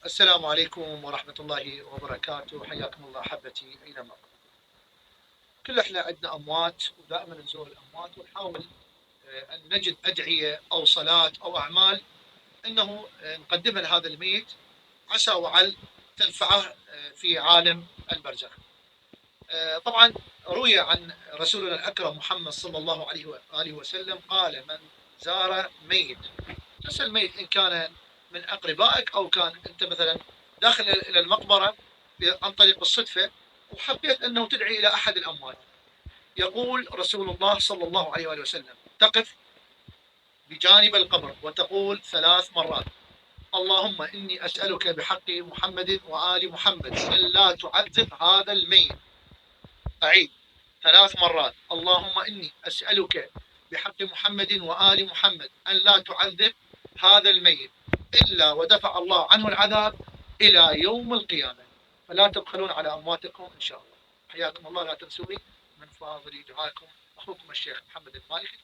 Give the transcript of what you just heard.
السلام عليكم ورحمة الله وبركاته. حياكم الله أحبتي أينما كنتم. كل احنا عندنا أموات ودائما نزور الأموات ونحاول أن نجد أدعية أو صلاة أو أعمال أنه نقدمها لهذا الميت عسى وعل تنفعه في عالم البرزخ. طبعا روي عن رسولنا الأكرم محمد صلى الله عليه وآله وسلم قال: من زار ميت، تسأل الميت إن كان من أقربائك أو كان أنت مثلا داخل إلى المقبرة عن طريق الصدفة وحبيت أنه تدعي إلى أحد الأموات، يقول رسول الله صلى الله عليه وآله وسلم: تقف بجانب القبر وتقول 3 مرات: اللهم إني أسألك بحق محمد وآل محمد أن لا تعذب هذا الميت. أعيد 3 مرات: اللهم إني أسألك بحق محمد وآل محمد أن لا تعذب هذا الميت إلا ودفع الله عنه العذاب إلى يوم القيامة. فلا تبخلون على أمواتكم إن شاء الله. حياكم الله. لا تنسوني من فاضل دعائكم. أخوكم الشيخ محمد المالكي.